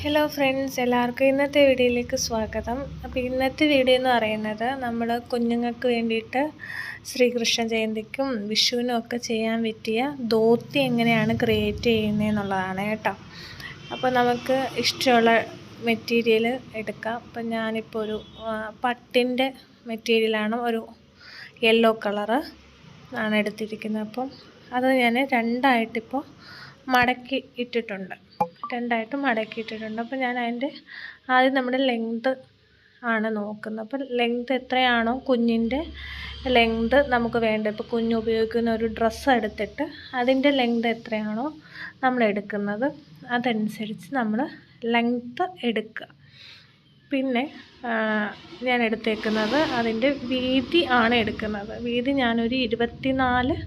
Hello friends, എല്ലാവർക്കും ഇന്നത്തെ വീഡിയോയിലേക്ക് സ്വാഗതം. അപ്പോൾ ഇന്നത്തെ വീഡിയോ എന്ന് പറയുന്നത് നമ്മൾ കുഞ്ഞുങ്ങൾക്ക് വേണ്ടിയിട്ട് ശ്രീകൃഷ്ണ ജയന്തിക്കും വിഷുവിനും ഒക്കെ ചെയ്യാൻ പറ്റിയ ധോത്തി എങ്ങനെയാണ് ക്രിയേറ്റ് ചെയ്യുന്നതെന്നുള്ളതാണ് കേട്ടോ. അപ്പോൾ നമുക്ക് ഇഷ്ടമുള്ള മെറ്റീരിയൽ എടുക്കാം. അപ്പോൾ ഞാനിപ്പോൾ ഒരു പട്ടിൻ്റെ മെറ്റീരിയലാണ്, ഒരു യെല്ലോ കളറ് ആണ് എടുത്തിരിക്കുന്നത്. അപ്പം അത് ഞാൻ രണ്ടായിട്ടിപ്പോൾ മടക്കി ഇട്ടിട്ടുണ്ട്. അപ്പോൾ ഞാൻ അതിൻ്റെ ആദ്യം നമ്മുടെ ലെങ്ത് ആണ് നോക്കുന്നത്. അപ്പോൾ ലെങ്ത് എത്രയാണോ കുഞ്ഞിൻ്റെ ലെങ്ത് നമുക്ക് വേണ്ടത്, ഇപ്പോൾ കുഞ്ഞ് ഉപയോഗിക്കുന്ന ഒരു ഡ്രസ്സ് എടുത്തിട്ട് അതിൻ്റെ ലെങ്ത് എത്രയാണോ നമ്മൾ എടുക്കുന്നത് അതനുസരിച്ച് നമ്മൾ ലെങ്ത് എടുക്കുക. പിന്നെ ഞാൻ എടുത്തേക്കുന്നത് അതിൻ്റെ വീതി ആണ് എടുക്കുന്നത്. വീതി ഞാനൊരു 24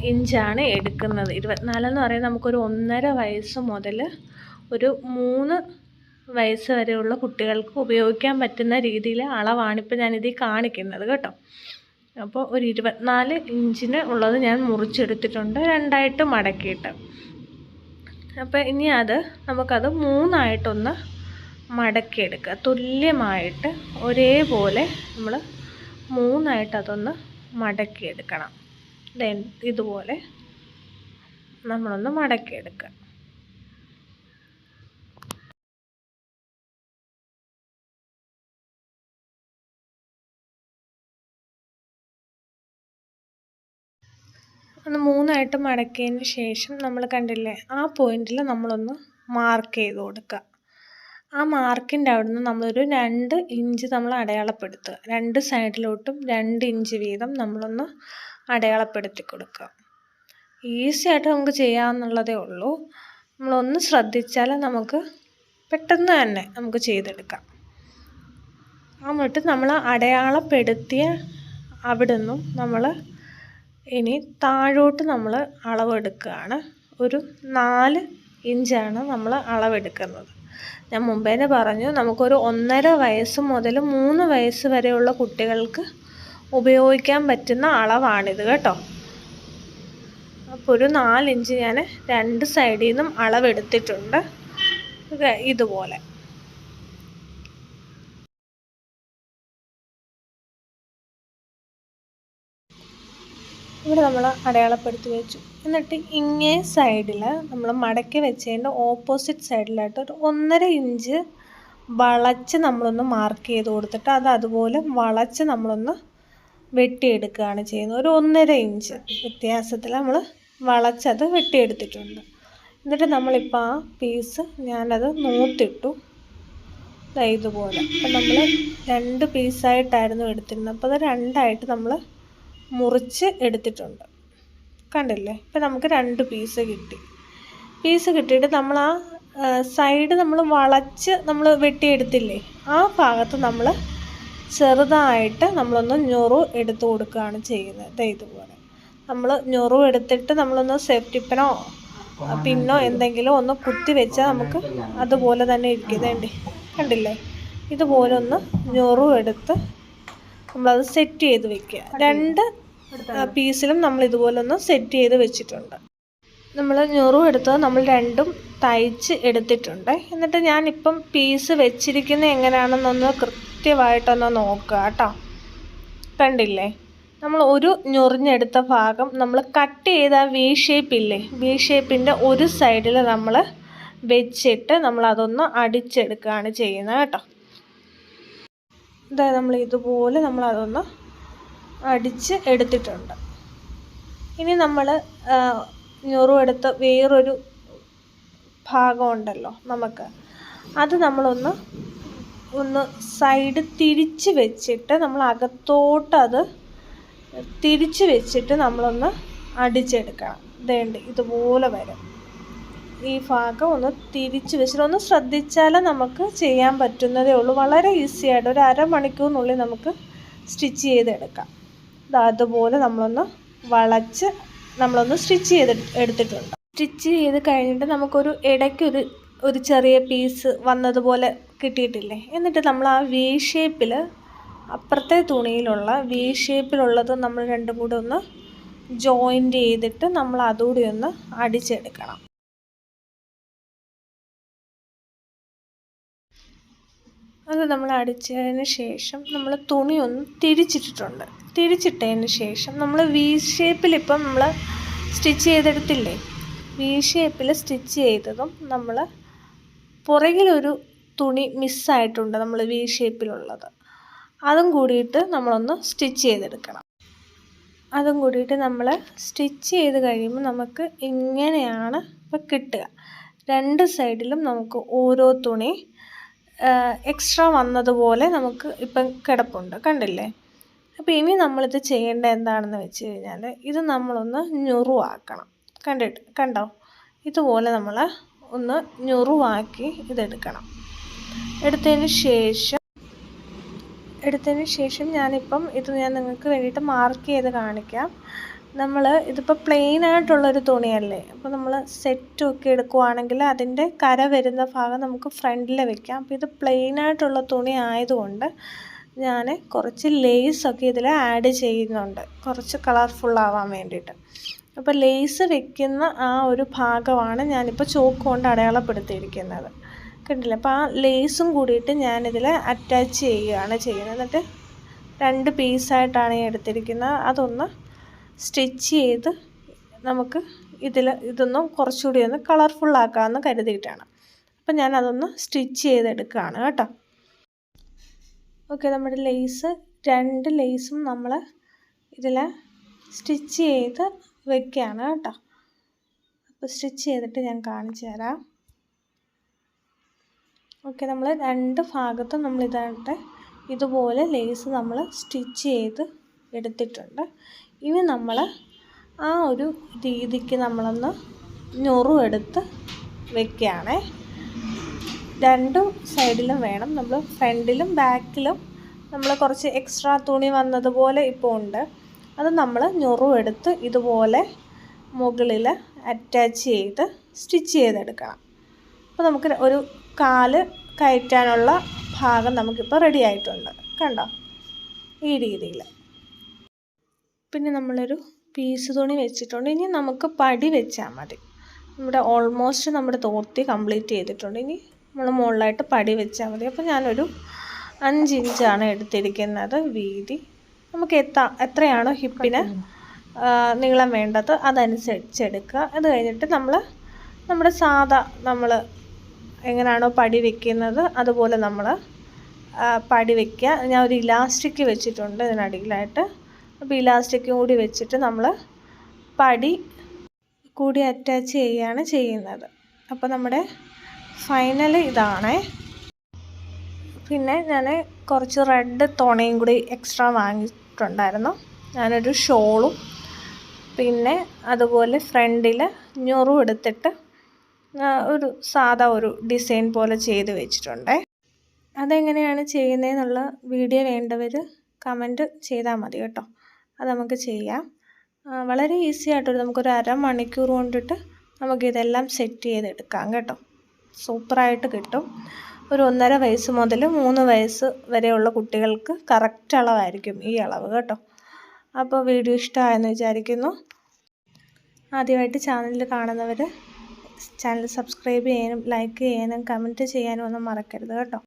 ഇഞ്ചാണ് എടുക്കുന്നത്. 24 എന്ന് പറയുന്നത് നമുക്കൊരു 1.5 വയസ്സ് മുതൽ ഒരു 3 വയസ്സ് വരെയുള്ള കുട്ടികൾക്ക് ഉപയോഗിക്കാൻ പറ്റുന്ന രീതിയിൽ അളവാണിപ്പോൾ ഞാനിതിൽ കാണിക്കുന്നത് കേട്ടോ. അപ്പോൾ ഒരു 24 ഇഞ്ചിന് ഉള്ളത് ഞാൻ മുറിച്ചെടുത്തിട്ടുണ്ട്, രണ്ടായിട്ട് മടക്കിയിട്ട്. അപ്പോൾ ഇനി നമുക്കത് 3ആയിട്ടൊന്ന് മടക്കിയെടുക്കുക. തുല്യമായിട്ട് ഒരേപോലെ നമ്മൾ 3ആയിട്ട് അതൊന്ന് മടക്കിയെടുക്കണം. ഇതുപോലെ നമ്മളൊന്ന് മടക്കിയെടുക്കുക. ഒന്ന് 3ആയിട്ട് മടക്കിയതിന് ശേഷം നമ്മൾ കണ്ടില്ലേ, ആ പോയിന്റിൽ നമ്മളൊന്ന് മാർക്ക് ചെയ്ത് കൊടുക്കുക. ആ മാർക്കിൻ്റെ അവിടുന്ന് നമ്മളൊരു 2 ഇഞ്ച് നമ്മൾ അടയാളപ്പെടുത്തുക. 2 സൈഡിലോട്ടും 2 ഇഞ്ച് വീതം നമ്മളൊന്ന് അടയാളപ്പെടുത്തി കൊടുക്കുക. ഈസി ആയിട്ട് നമുക്ക് ചെയ്യാവുന്നതേ ഉള്ളൂ. നമ്മളൊന്ന് ശ്രദ്ധിച്ചാൽ നമുക്ക് പെട്ടെന്ന് തന്നെ നമുക്ക് ചെയ്തെടുക്കാം. എന്നിട്ട് നമ്മൾ അടയാളപ്പെടുത്തിയ അവിടെ നിന്നും നമ്മൾ ഇനി താഴോട്ട് നമ്മൾ അളവെടുക്കുകയാണ്. ഒരു 4 ഇഞ്ചാണ് നമ്മൾ അളവെടുക്കുന്നത്. ഞാൻ മുമ്പേ പറഞ്ഞു, നമുക്കൊരു 1.5 വയസ്സ് മുതൽ 3 വയസ്സ് വരെയുള്ള കുട്ടികൾക്ക് ഉപയോഗിക്കാൻ പറ്റുന്ന അളവാണിത് കേട്ടോ. അപ്പോൾ ഒരു 4 ഇഞ്ച് ഞാൻ 2 സൈഡിൽ നിന്നും അളവെടുത്തിട്ടുണ്ട്. ഇതുപോലെ ഇവിടെ നമ്മൾ അടയാളപ്പെടുത്തി വെച്ചു. എന്നിട്ട് ഇങ്ങേ സൈഡിൽ നമ്മൾ മടക്കി വെച്ചതിൻ്റെ ഓപ്പോസിറ്റ് സൈഡിലായിട്ട് ഒരു 1.5 ഇഞ്ച് വളച്ച് നമ്മളൊന്ന് മാർക്ക് ചെയ്ത് കൊടുത്തിട്ട് അതുപോലെ വളച്ച് നമ്മളൊന്ന് വെട്ടിയെടുക്കുകയാണ് ചെയ്യുന്നത്. ഒരു 1.5 ഇഞ്ച് വ്യത്യാസത്തിൽ നമ്മൾ വളച്ചത് വെട്ടിയെടുത്തിട്ടുണ്ട്. എന്നിട്ട് നമ്മളിപ്പോൾ ആ പീസ് ഞാനത് നൂത്തിട്ടു ഇതുപോലെ. അപ്പം നമ്മൾ 2 പീസായിട്ടായിരുന്നു എടുത്തിരുന്നത്. അപ്പോൾ അത് 2ആയിട്ട് നമ്മൾ മുറിച്ച് എടുത്തിട്ടുണ്ട്. കണ്ടില്ലേ, ഇപ്പം നമുക്ക് 2 പീസ് കിട്ടിയിട്ട് നമ്മൾ ആ സൈഡ് നമ്മൾ വളച്ച് നമ്മൾ വെട്ടിയെടുത്തില്ലേ, ആ ഭാഗത്ത് നമ്മൾ ചെറുതായിട്ട് നമ്മളൊന്ന് ഞൊറു എടുത്ത് കൊടുക്കുകയാണ് ചെയ്യുന്നത്. ഇതുപോലെ നമ്മൾ ഞൊറു എടുത്തിട്ട് നമ്മളൊന്ന് സേഫ്റ്റി പിന്നോ എന്തെങ്കിലും ഒന്ന് കുത്തി വെച്ചാൽ നമുക്ക് അതുപോലെ തന്നെ ഇരിക്കുന്നുണ്ട്. കണ്ടില്ലേ, ഇതുപോലെ ഒന്ന് ഞൊറു എടുത്ത് നമ്മളത് സെറ്റ് ചെയ്ത് വെക്കുക. 2 പീസിലും നമ്മൾ ഇതുപോലെ ഒന്ന് സെറ്റ് ചെയ്ത് വെച്ചിട്ടുണ്ട്. നമ്മൾ ഞൊറു എടുത്തത് നമ്മൾ 2ഉം തയ്ച്ച് എടുത്തിട്ടുണ്ട്. എന്നിട്ട് ഞാനിപ്പം പീസ് വെച്ചിരിക്കുന്നത് എങ്ങനെയാണെന്നൊന്ന് കൃത്യമായിട്ടൊന്ന് നോക്കുക കേട്ടോ. കണ്ടില്ലേ, നമ്മൾ ഒരു ഞൊറിഞ്ഞെടുത്ത ഭാഗം നമ്മൾ കട്ട് ചെയ്ത വി ഷേപ്പില്ലേ, വി ഷേപ്പിൻ്റെ ഒരു സൈഡിൽ നമ്മൾ വെച്ചിട്ട് നമ്മളതൊന്ന് അടിച്ചെടുക്കുകയാണ് ചെയ്യുന്നത് കേട്ടോ. നമ്മൾ ഇതുപോലെ നമ്മളതൊന്ന് അടിച്ച് എടുത്തിട്ടുണ്ട്. ഇനി നമ്മൾ ഞൊറു എടുത്ത വേറൊരു ഭാഗമുണ്ടല്ലോ നമുക്ക്, അത് നമ്മളൊന്ന് സൈഡ് തിരിച്ച് വെച്ചിട്ട് നമ്മൾ അകത്തോട്ട് അത് തിരിച്ച് വെച്ചിട്ട് നമ്മളൊന്ന് അടിച്ചെടുക്കണം. ഇതുപോലെ വരും. ഈ ഭാഗം ഒന്ന് തിരിച്ച് വെച്ചിട്ട് ഒന്ന് ശ്രദ്ധിച്ചാൽ നമുക്ക് ചെയ്യാൻ പറ്റുന്നതേ ഉള്ളൂ. വളരെ ഈസി ആയിട്ട് ഒരു അരമണിക്കൂറിനുള്ളിൽ നമുക്ക് സ്റ്റിച്ച് ചെയ്തെടുക്കാം. അതുപോലെ നമ്മളൊന്ന് വളച്ച് നമ്മളൊന്ന് സ്റ്റിച്ച് ചെയ്ത് എടുത്തിട്ടുണ്ട്. സ്റ്റിച്ച് ചെയ്ത് കഴിഞ്ഞിട്ട് നമുക്കൊരു ഇടയ്ക്കൊരു ചെറിയ പീസ് വന്നതുപോലെ കിട്ടിയിട്ടില്ലേ, എന്നിട്ട് നമ്മൾ ആ വി ഷേപ്പിൽ അപ്പുറത്തെ തുണിയിലുള്ള വി ഷേപ്പിലുള്ളത് നമ്മൾ രണ്ടും കൂടെ ഒന്ന് ജോയിൻ്റ് ചെയ്തിട്ട് നമ്മൾ അതുകൂടി ഒന്ന് അടിച്ചെടുക്കണം. അത് നമ്മൾ അടിച്ചതിന് ശേഷം നമ്മൾ തുണി ഒന്ന് തിരിച്ചിട്ടിട്ടുണ്ട്. തിരിച്ചിട്ടതിന് ശേഷം നമ്മൾ വി ഷേപ്പിൽ ഇപ്പം നമ്മൾ സ്റ്റിച്ച് ചെയ്തെടുത്തില്ലേ, വി ഷേപ്പിൽ സ്റ്റിച്ച് ചെയ്തതും നമ്മൾ പുറകിലൊരു തുണി മിസ്സായിട്ടുണ്ട്, നമ്മൾ വി ഷേപ്പിലുള്ളത്. അതും കൂടിയിട്ട് നമ്മളൊന്ന് സ്റ്റിച്ച് ചെയ്തെടുക്കണം. അതും കൂടിയിട്ട് നമ്മൾ സ്റ്റിച്ച് ചെയ്ത് കഴിയുമ്പോൾ നമുക്ക് ഇങ്ങനെയാണ് ഇപ്പോൾ കിട്ടുക. രണ്ട് സൈഡിലും നമുക്ക് ഓരോ തുണി എക്സ്ട്രാ വന്നതുപോലെ നമുക്ക് ഇപ്പം കിടപ്പുണ്ട്, കണ്ടില്ലേ? അപ്പോൾ ഇനി നമ്മളിത് ചെയ്യേണ്ട എന്താണെന്ന് വെച്ച് കഴിഞ്ഞാൽ ഇത് നമ്മളൊന്ന് ഞുറുവാക്കണം. കണ്ടോ? ഇതുപോലെ നമ്മൾ ഒന്ന് ഞുറുവാക്കി ഇതെടുക്കണം. എടുത്തതിന് ശേഷം ഞാനിപ്പം ഞാൻ നിങ്ങൾക്ക് വേണ്ടിയിട്ട് മാർക്ക് ചെയ്ത് കാണിക്കാം. നമ്മൾ ഇതിപ്പോൾ പ്ലെയിൻ ആയിട്ടുള്ളൊരു തുണിയല്ലേ, അപ്പോൾ നമ്മൾ സെറ്റൊക്കെ എടുക്കുവാണെങ്കിൽ അതിൻ്റെ കര വരുന്ന ഭാഗം നമുക്ക് ഫ്രണ്ടിൽ വെക്കാം. അപ്പോൾ ഇത് പ്ലെയിൻ ആയിട്ടുള്ള തുണി ആയതുകൊണ്ട് ഞാൻ കുറച്ച് ലേസൊക്കെ ഇതിൽ ആഡ് ചെയ്യുന്നുണ്ട്, കുറച്ച് കളർഫുള്ളാവാൻ വേണ്ടിയിട്ട്. അപ്പോൾ ലേസ് വെക്കുന്ന ആ ഒരു ഭാഗമാണ് ഞാനിപ്പോൾ ചോക്ക് കൊണ്ട് അടയാളപ്പെടുത്തിയിരിക്കുന്നത്, കണ്ടില്ല? അപ്പോൾ ആ ലേസും കൂടിയിട്ട് ഞാനിതിൽ അറ്റാച്ച് ചെയ്യുകയാണ് ചെയ്യുന്നത്. എന്നിട്ട് 2 പീസായിട്ടാണ് ഞാൻ എടുത്തിരിക്കുന്നത്. അതൊന്ന് സ്റ്റിച്ച് ചെയ്ത് നമുക്ക് ഇതൊന്നും കുറച്ചുകൂടി ഒന്ന് കളർഫുള്ളാക്കാമെന്ന് കരുതിയിട്ടാണ്. അപ്പം ഞാനതൊന്ന് സ്റ്റിച്ച് ചെയ്തെടുക്കുകയാണ് കേട്ടോ. ഓക്കെ, നമ്മുടെ 2 ലേസും നമ്മൾ ഇതിൽ സ്റ്റിച്ച് ചെയ്ത് വെക്കുകയാണ് കേട്ടോ. അപ്പോൾ സ്റ്റിച്ച് ചെയ്തിട്ട് ഞാൻ കാണിച്ചു തരാം. ഓക്കെ, നമ്മൾ 2 ഭാഗത്തും നമ്മൾ ഇതുപോലെ ലേസ് നമ്മൾ സ്റ്റിച്ച് ചെയ്ത് എടുത്തിട്ടുണ്ട്. ഇനി നമ്മൾ ആ ഒരു രീതിക്ക് നമ്മളൊന്ന് ഞൊറുവെടുത്ത് വെക്കുകയാണേ. 2 സൈഡിലും വേണം. നമ്മൾ ഫ്രണ്ടിലും ബാക്കിലും നമ്മൾ കുറച്ച് എക്സ്ട്രാ തുണി വന്നതുപോലെ ഇപ്പോൾ ഉണ്ട്. അത് നമ്മൾ ഞൊറുവെടുത്ത് ഇതുപോലെ മുകളിൽ അറ്റാച്ച് ചെയ്ത് സ്റ്റിച്ച് ചെയ്തെടുക്കണം. അപ്പോൾ നമുക്ക് ഒരു കാല് കയറ്റാനുള്ള ഭാഗം നമുക്കിപ്പോൾ റെഡി ആയിട്ടുണ്ട്, കണ്ടോ? ഈ രീതിയിൽ. പിന്നെ നമ്മളൊരു പീസ് തുണി വെച്ചിട്ടുണ്ട്. ഇനി നമുക്ക് പടി വെച്ചാൽ മതി. ഓൾമോസ്റ്റ് നമ്മുടെ തോർത്തി കംപ്ലീറ്റ് ചെയ്തിട്ടുണ്ട്. ഇനി നമ്മൾ മുകളിലായിട്ട് പടി വെച്ചാൽ മതി. അപ്പോൾ ഞാനൊരു 5 ഇഞ്ചാണ് എടുത്തിരിക്കുന്നത് വീതി. നമുക്ക് എത്രയാണോ ഹിപ്പിന് നീളം വേണ്ടത് അതനുസരിച്ച് എടുക്കുക. അത് കഴിഞ്ഞിട്ട് നമ്മുടെ നമ്മൾ എങ്ങനെയാണോ പടി വെക്കുന്നത് അതുപോലെ നമ്മൾ പടി വയ്ക്കുക. ഞാൻ ഒരു ഇലാസ്റ്റിക് വെച്ചിട്ടുണ്ട് ഇതിനടിയിലായിട്ട്. അപ്പോൾ ഇലാസ്റ്റിക്കും കൂടി വെച്ചിട്ട് നമ്മൾ പടി കൂടി അറ്റാച്ച് ചെയ്യുകയാണ് ചെയ്യുന്നത്. അപ്പോൾ നമ്മുടെ ഫൈനൽ ഇതാണ്. പിന്നെ ഞാൻ കുറച്ച് റെഡ് തുണിയും കൂടി എക്സ്ട്രാ വാങ്ങിയിട്ടുണ്ടായിരുന്നു. ഞാനൊരു ഷോളും പിന്നെ അതുപോലെ ഫ്രണ്ടിൽ ഞൊറും എടുത്തിട്ട് ഒരു സാധാ ഒരു ഡിസൈൻ പോലെ ചെയ്ത് വെച്ചിട്ടുണ്ട്. അതെങ്ങനെയാണ് ചെയ്യുന്നതെന്നുള്ള വീഡിയോ വേണ്ടവർ കമൻറ്റ് ചെയ്താൽ മതി കേട്ടോ. അത് നമുക്ക് ചെയ്യാം. വളരെ ഈസി ആയിട്ടൊരു നമുക്കൊരു അരമണിക്കൂർ കൊണ്ടിട്ട് നമുക്കിതെല്ലാം സെറ്റ് ചെയ്തെടുക്കാം കേട്ടോ. സൂപ്പറായിട്ട് കിട്ടും. ഒരു 1.5 വയസ്സ് മുതൽ 3 വയസ്സ് വരെയുള്ള കുട്ടികൾക്ക് കറക്റ്റ് അളവായിരിക്കും ഈ അളവ് കേട്ടോ. അപ്പോൾ വീഡിയോ ഇഷ്ടമായെന്ന് വിചാരിക്കുന്നു. ആദ്യമായിട്ട് ചാനൽ കാണുന്നവർ ചാനൽ സബ്സ്ക്രൈബ് ചെയ്യാനും ലൈക്ക് ചെയ്യാനും കമൻറ്റ് ചെയ്യാനും ഒന്നും മറക്കരുത് കേട്ടോ.